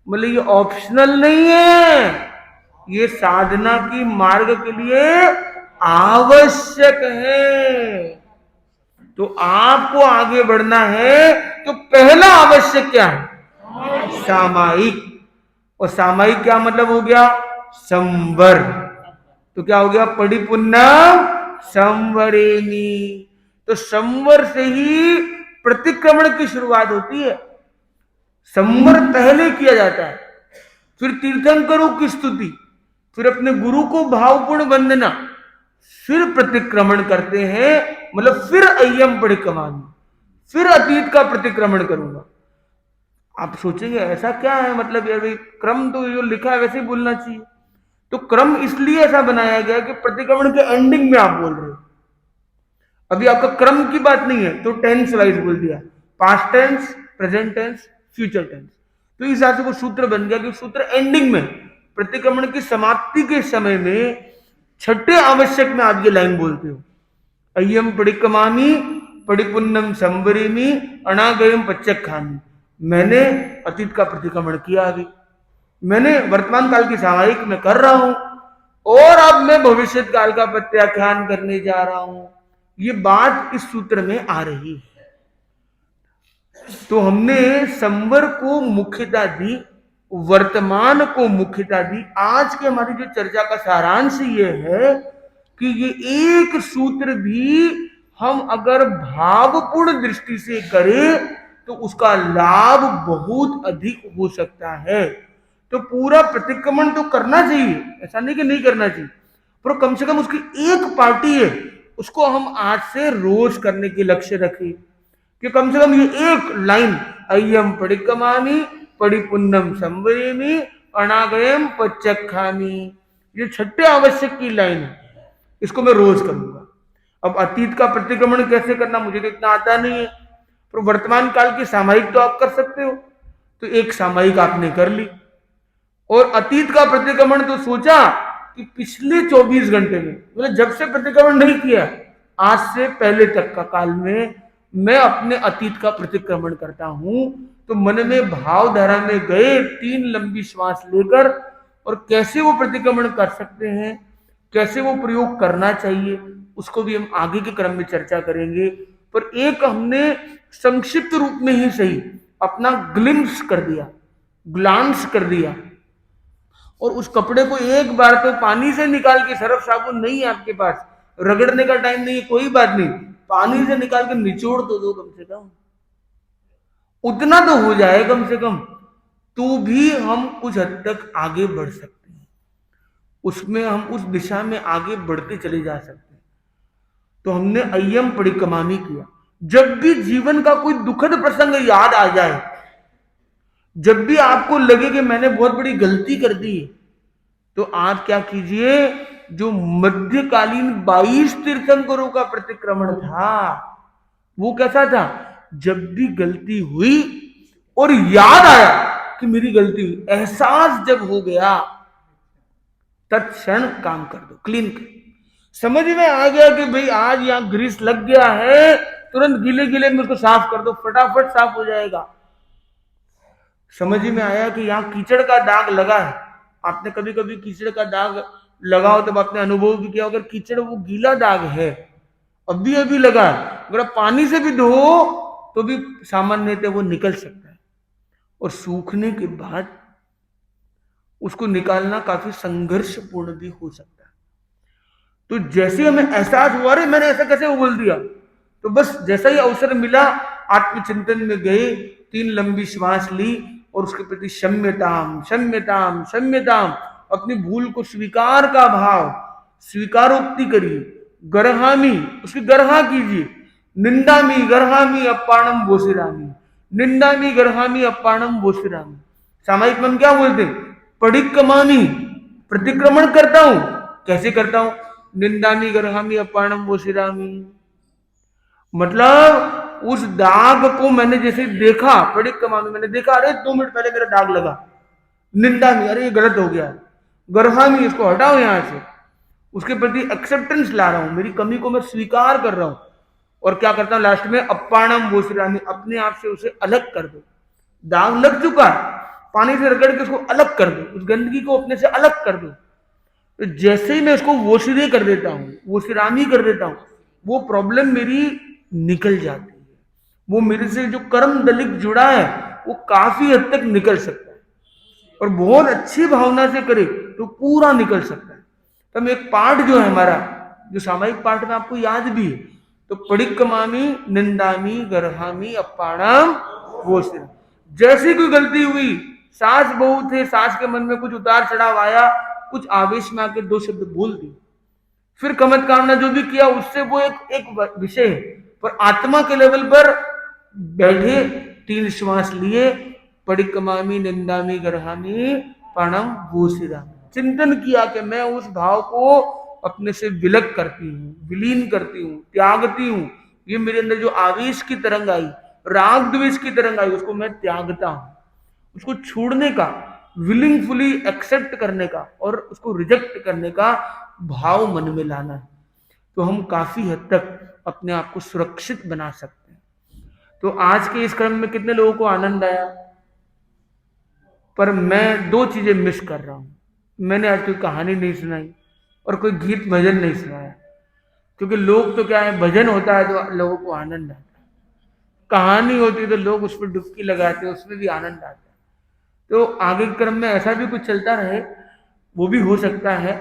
मतलब ये ऑप्शनल नहीं है, ये साधना की मार्ग के लिए आवश्यक है। तो आपको आगे बढ़ना है तो पहला आवश्यक क्या है, सामायिक। और सामायिक क्या मतलब हो गया, संवर। तो क्या हो गया, परिपुन्नम संवरेमी। तो संवर से ही प्रतिक्रमण की शुरुआत होती है, संवर पहले किया जाता है, फिर तीर्थंकरों की स्तुति, फिर अपने गुरु को भावपूर्ण वंदना, फिर प्रतिक्रमण करते हैं, मतलब फिर अय्यम परिक्रमामि, फिर अतीत का प्रतिक्रमण करूंगा। आप सोचेंगे ऐसा क्या है, मतलब यार भाई क्रम तो जो लिखा है वैसे ही बोलना चाहिए। तो क्रम इसलिए ऐसा बनाया गया कि प्रतिक्रमण के एंडिंग में आप बोल रहे हो। अभी आपका क्रम की बात नहीं है तो टेंस वाइज बोल दिया, past tense, present tense, future tense. तो इस हिसाब से वो सूत्र बन गया कि सूत्र एंडिंग में, प्रतिक्रमण की समाप्ति के समय में छठे आवश्यक में आप ये लाइन बोलते हो, अय्यम परिक्रमामि परिपुन्नम संवरेमि अनागयम पच्चखामि। मैंने अतीत का प्रतिक्रमण किया, अभी मैंने वर्तमान काल की सामायिक में कर रहा हूं, और अब मैं भविष्य काल का प्रत्याख्यान करने जा रहा हूं। ये बात इस सूत्र में आ रही है। तो हमने संवर को मुख्यता दी, वर्तमान को मुख्यता दी। आज के हमारी जो चर्चा का सारांश ये है कि ये एक सूत्र भी हम अगर भावपूर्ण दृष्टि से करें तो उसका लाभ बहुत अधिक हो सकता है। तो पूरा प्रतिक्रमण तो करना चाहिए, ऐसा नहीं कि नहीं करना चाहिए, पर कम से कम उसकी एक पार्टी है, उसको हम आज से रोज करने के लक्ष्य रखें कि कम से कम ये एक लाइन, अय्यम परिक्रमामि परिपुन्नम संवरेमि अनागयम पच्चखामि, ये छठे आवश्यक की लाइन है, इसको मैं रोज करूंगा। अब अतीत का प्रतिक्रमण कैसे करना मुझे तो इतना आता नहीं है, पर वर्तमान काल की सामायिक तो आप कर सकते हो। तो एक सामायिक आपने कर ली, और अतीत का प्रतिक्रमण तो सोचा कि पिछले 24 घंटे में, मतलब जब से प्रतिक्रमण नहीं किया आज से पहले तक का काल में मैं अपने अतीत का प्रतिक्रमण करता हूं। तो मन में भावधारा में गए 3 लंबी श्वास लेकर, और कैसे वो प्रतिक्रमण कर सकते हैं, कैसे वो प्रयोग करना चाहिए, उसको भी हम आगे के क्रम में चर्चा करेंगे। पर एक हमने संक्षिप्त रूप में ही सही अपना ग्लिम्स कर दिया, ग्लांस कर दिया, और उस कपड़े को एक बार तो पानी से निकाल के, सर्फ साबुन नहीं है आपके पास, रगड़ने का टाइम नहीं है, कोई बात नहीं, पानी से निकाल के निचोड़ तो दो कम से कम, उतना तो हो जाए कम से कम, तो भी हम कुछ हद तक आगे बढ़ सकते हैं, उसमें हम उस दिशा में आगे बढ़ते चले जा सकते हैं। तो हमने अय्यम परिक्रमामि किया। जब भी जीवन का कोई दुखद प्रसंग याद आ जाए, जब भी आपको लगे कि मैंने बहुत बड़ी गलती कर दी, तो आप क्या कीजिए, जो मध्यकालीन 22 तीर्थंकरों का प्रतिक्रमण था वो कैसा था, जब भी गलती हुई और याद आया कि मेरी गलती हुई, एहसास जब हो गया तत्क्षण काम कर दो, क्लीन कर। समझ में आ गया कि भाई आज यहां ग्रीस लग गया है, तुरंत गीले गीले में उसको साफ कर दो, फटाफट साफ हो जाएगा। समझ में आया कि यहां कीचड़ का दाग लगा है, आपने कभी कभी कीचड़ का दाग लगा हो तब आपने अनुभव भी किया, अगर कीचड़ वो गीला दाग है अभी अभी लगा है, अगर आप पानी से भी धो तो भी सामान्यतः वो निकल सकता है, और सूखने के बाद उसको निकालना काफी संघर्षपूर्ण भी हो सकता है। तो जैसे हमें एहसास हुआ रे मैंने ऐसा कैसे बोल दिया, तो बस जैसा ही अवसर मिला आत्मचिंतन में गए, 3 लंबी श्वास ली, और उसके प्रति क्षम्यताम क्षम्यताम क्षम्यताम, अपनी भूल को स्वीकार का भाव, स्वीकारोक्ति करिए। गर्हामी, उसकी गर्हा कीजिए। निंदामी गर्हामी अपाणम बोसिरामी, निंदामी गर्हामी अपाणम बोसिरामी। सामायिक में हम क्या बोलते हैं, परिक्रमामि, प्रतिक्रमण करता हूं। कैसे करता हूं, निंदामी गर्हामी अपाणम बोसिरामी, मतलब उस दाग को मैंने जैसे देखा, पड़िक कमामी मैंने देखा, अरे 2 मिनट पहले मेरा दाग लगा, निंदा नहीं, अरे ये गलत हो गया, गर्हामी, इसको हटाओ यहां से, उसके प्रति एक्सेप्टेंस ला रहा हूं, मेरी कमी को मैं स्वीकार कर रहा हूं, और क्या करता हूं लास्ट में, अपाणम वोसिरामी, अपने आप से उसे अलग कर दो, दाग लग चुका है, पानी से रगड़ के उसको अलग कर दो, उस गंदगी को अपने से अलग कर दो। तो जैसे ही मैं उसको वोशिरे कर देता हूं, वोशिरामी कर देता हूं, वो प्रॉब्लम मेरी निकल जाती है, वो मेरे से जो कर्म दलित जुड़ा है वो काफी हद तक निकल सकता है, और बहुत अच्छी भावना से करे तो पूरा निकल सकता है। तो हम एक पाठ जो है हमारा, जो सामायिक पाठ में आपको याद भी है, तो पड़िक्कमामी निंदामी गर्हामी अपाणम वोसिरामी, जैसी कोई गलती हुई, सास बहू थे, सास के मन में कुछ उतार चढ़ाव आया, कुछ आवेश में आके 2 शब्द बोल दिए, फिर कमत कामना जो भी किया उससे वो एक विषय है, पर आत्मा के लेवल पर बैठे, 3 श्वास लिए, पड़िक्कमामी निंदामी गर्हामी प्रणम भूषिरा, चिंतन किया कि मैं उस भाव को अपने से विलग करती हूँ, विलीन करती हूँ, त्यागती हूँ, ये मेरे अंदर जो आवेश की तरंग आई, राग द्वेष की तरंग आई, उसको मैं त्यागता हूँ, उसको छोड़ने का, विलिंगफुली एक्सेप्ट करने का और उसको रिजेक्ट करने का भाव मन में लाना है, तो हम काफी हद तक अपने आप को सुरक्षित बना सकते हैं। तो आज के इस क्रम में कितने लोगों को आनंद आया? पर मैं 2 चीजें मिस कर रहा हूं, मैंने आज कोई कहानी नहीं सुनाई और कोई गीत भजन नहीं सुनाया, क्योंकि लोग तो क्या है, भजन होता है तो लोगों को आनंद आता है, कहानी होती है तो लोग उस पर डुबकी लगाते हैं, उसमें भी आनंद आता है। तो आगे के क्रम में ऐसा भी कुछ चलता रहे, वो भी हो सकता है,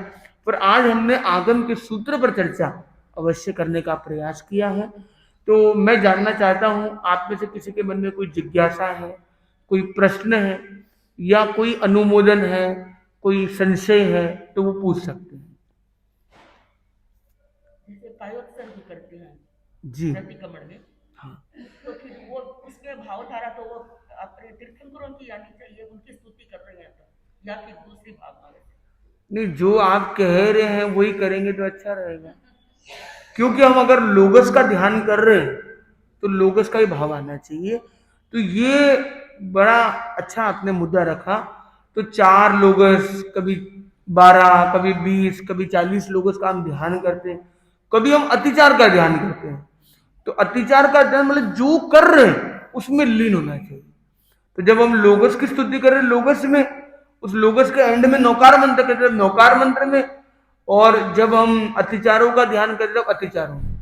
पर आज हमने आगम के सूत्र पर चर्चा अवश्य करने का प्रयास किया है। तो मैं जानना चाहता हूं, आप में से किसी के मन में कोई जिज्ञासा है, कोई प्रश्न है, या कोई अनुमोदन है, कोई संशय है, तो वो पूछ सकते हैं। जैसे पायोत्सर्ग भी करते हैं जी प्रतिक्रमण में, हाँ, तो फिर वो उसमें भावधारा तो वो अपने तीर्थंकरों की आनी चाहिए, उनकी स्तुति कर रहे हैं तो, या फिर दूसरी भावना है? नहीं, जो आप कह रहे हैं वही करेंगे तो अच्छा रहेगा, क्योंकि हम अगर लोगस का ध्यान कर रहे हैं तो लोगस का ही भाव आना चाहिए। तो ये बड़ा अच्छा आपने मुद्दा रखा। तो 4 लोगस, कभी 12, कभी 20, कभी 40 लोगस का हम ध्यान करते हैं, कभी हम अतिचार का ध्यान करते हैं। तो अतिचार का ध्यान मतलब जो कर रहे हैं उसमें लीन होना चाहिए। तो जब हम लोगस की स्तुति कर रहे हैं, लोगस में, उस लोगस के एंड में नौकार मंत्र कहते हैं, नौकार मंत्र में, और जब हम अतिचारों का ध्यान कर रहे हैं, अतिचारों में।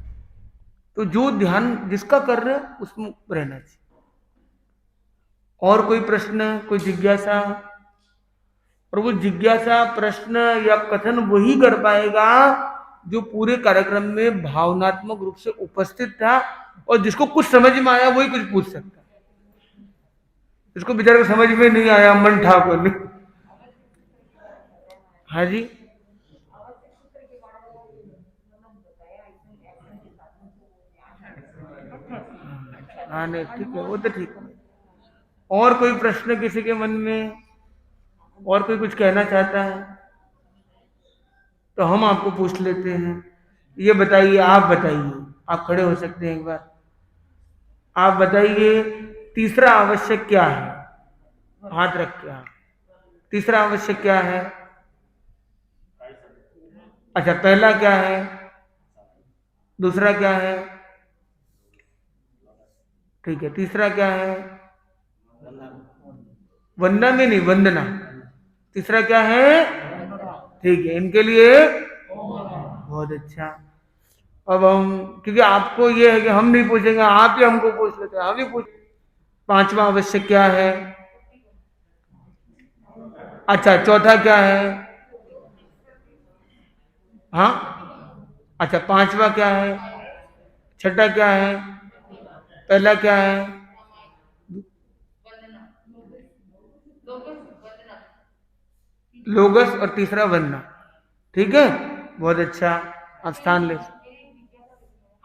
तो जो ध्यान जिसका कर रहे हैं उसमें रहना चाहिए। और कोई प्रश्न, कोई जिज्ञासा? और वो जिज्ञासा, प्रश्न या कथन वही कर पाएगा जो पूरे कार्यक्रम में भावनात्मक रूप से उपस्थित था, और जिसको कुछ समझ में आया वही कुछ पूछ सकता है। इसको बेचारे को समझ में नहीं आया, मन ठाकुर ने। हाँ जी, हाँ नहीं ठीक है, वो तो ठीक है। और कोई प्रश्न किसी के मन में, और कोई कुछ कहना चाहता है तो हम आपको पूछ लेते हैं। ये बताइए, आप बताइए, आप खड़े हो सकते हैं एक बार, आप बताइए तीसरा आवश्यक क्या है? हाथ रख के। हाँ, तीसरा आवश्यक क्या है? अच्छा, पहला क्या है, दूसरा क्या है, ठीक है, तीसरा क्या है? वंदना में नहीं, वंदना। तीसरा क्या है? ठीक है, इनके लिए बहुत अच्छा। अब हम, क्योंकि आपको ये है कि हम नहीं पूछेंगे, आप ही हमको पूछ लेते हैं, हम ही पूछ। 5वां आवश्यक क्या है? अच्छा, चौथा क्या है? हाँ, अच्छा, 5वां क्या है? छठा क्या है? पहला क्या है? लोगस, और तीसरा वंदना। ठीक है, बहुत अच्छा, आप स्थान ले।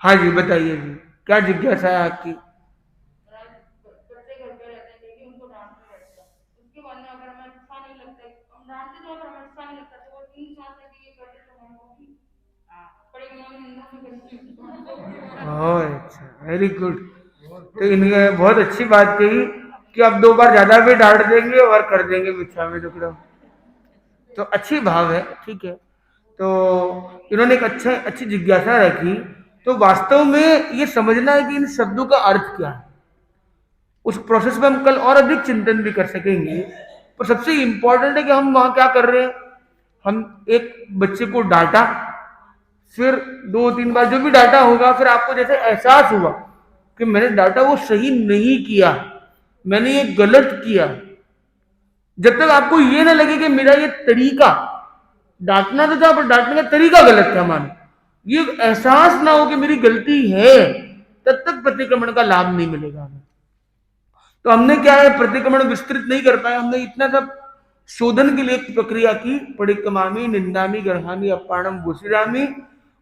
हाँ जी, बताइए जी, क्या जिज्ञासा है आपकी? अच्छा, वेरी गुड। तो इन्हें बहुत अच्छी बात कही कि अब 2 बार ज्यादा भी डांट देंगे और कर देंगे मिथ्या में टुकड़ा। तो अच्छी भाव है, ठीक है। तो इन्होंने एक अच्छी जिज्ञासा रखी। तो वास्तव में ये समझना है कि इन शब्दों का अर्थ क्या है। उस प्रोसेस में हम कल और अधिक चिंतन भी कर सकेंगे। पर सबसे इंपॉर्टेंट है कि हम वहां क्या कर रहे हैं। हम एक बच्चे को डांटा, फिर 2-3 बार जो भी डांटा होगा, फिर आपको जैसे एहसास हुआ कि मैंने डांटा वो सही नहीं किया, मैंने ये गलत किया। जब तक आपको ये ना लगे कि मेरा ये तरीका डांटना तो था पर डांटने का तरीका गलत था, मानो ये एहसास ना हो कि मेरी गलती है, तब तक प्रतिक्रमण का लाभ नहीं मिलेगा हमें। तो हमने क्या है, प्रतिक्रमण विस्तृत नहीं कर पाए। हमने इतना सब शोधन के लिए एक प्रक्रिया की, परिक्रमामी निंदामी गर्हामी अपाणम भूषिरामी,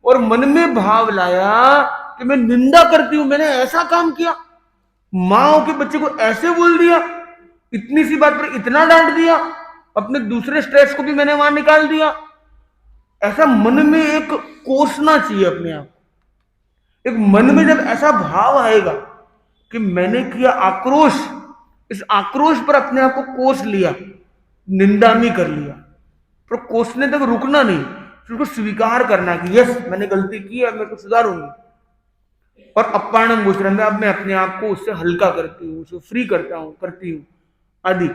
और मन में भाव लाया कि मैं निंदा करती हूं, मैंने ऐसा काम किया, मां के बच्चे को ऐसे बोल दिया, इतनी सी बात पर इतना डांट दिया, अपने दूसरे स्ट्रेस को भी मैंने वहां निकाल दिया। ऐसा मन में एक कोसना चाहिए अपने आप। एक मन में जब ऐसा भाव आएगा कि मैंने किया आक्रोश, इस आक्रोश पर अपने आप को कोस लिया, निंदा भी कर लिया, पर कोसने तक रुकना नहीं, फिर उसको स्वीकार करना कि यस मैंने गलती की है, मैं तो सुधारूंगी। और अपाणम भूषण में अब मैं अपने आप को उससे हल्का करती हूँ, उसको फ्री करती हूँ आदि।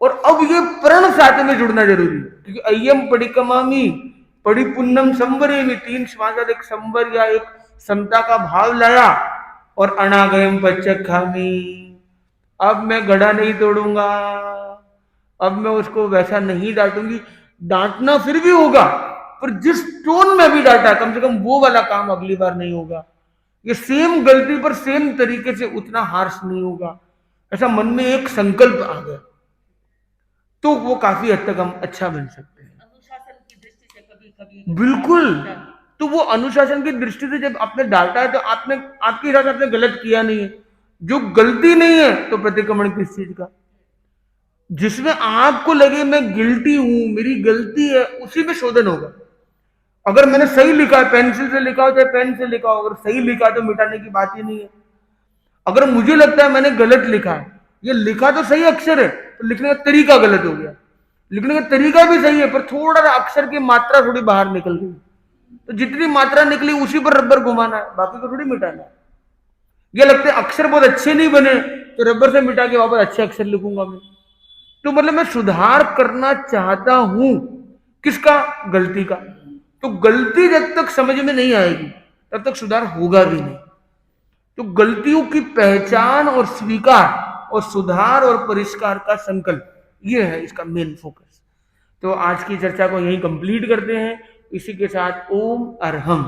और अब ये प्रण साथ में जुड़ना जरूरी है, क्योंकि अय्यम परिकमामी परिपुन्नम संवरे में 3 श्वास एक संवर या एक समता का भाव लाया, और अनागयम पच्चखामी, अब मैं गड़ा नहीं तोड़ूंगा, अब मैं उसको वैसा नहीं डांटूंगी। डांटना फिर भी होगा, पर जिस टोन में भी डांटा, कम से कम वो वाला काम अगली बार नहीं होगा। ये सेम गलती पर सेम तरीके से उतना हार्श नहीं होगा। ऐसा मन में एक संकल्प आ गया तो वो काफी हद तक हम अच्छा बन सकते हैं। अनुशासन की दृष्टि से कभी बिल्कुल। तो वो अनुशासन की दृष्टि से जब आपने डांटा है तो आपने, आपके हिसाब से आपने गलत किया नहीं है। जो गलती नहीं है तो प्रतिक्रमण किस चीज का, जिसमें आपको लगे मैं गिल्टी हूं, मेरी गलती है, उसी में शोधन होगा। अगर मैंने सही लिखा है, पेंसिल से लिखा हो चाहे पेन से लिखा हो, अगर सही लिखा तो मिटाने की बात ही नहीं है। अगर मुझे लगता है मैंने गलत लिखा है, ये लिखा तो सही अक्षर है, तो लिखने का तरीका गलत हो गया। लिखने का तरीका भी सही है, पर थोड़ा सा अक्षर की मात्रा थोड़ी बाहर निकल गई, तो जितनी मात्रा निकली उसी पर रबर घुमाना है, बाकी को थोड़ी मिटाना है। ये लगता है अक्षर बहुत अच्छे नहीं बने तो रबर से मिटा के वापस अच्छे अक्षर लिखूंगा मैं। तो मतलब मैं सुधार करना चाहता हूं, किसका, गलती का। तो गलती जब तक समझ में नहीं आएगी तब तक सुधार होगा भी नहीं। तो गलतियों की पहचान और स्वीकार और सुधार और परिष्कार का संकल्प, ये है इसका मेन फोकस। तो आज की चर्चा को यहीं कंप्लीट करते हैं। इसी के साथ ओम अरहम।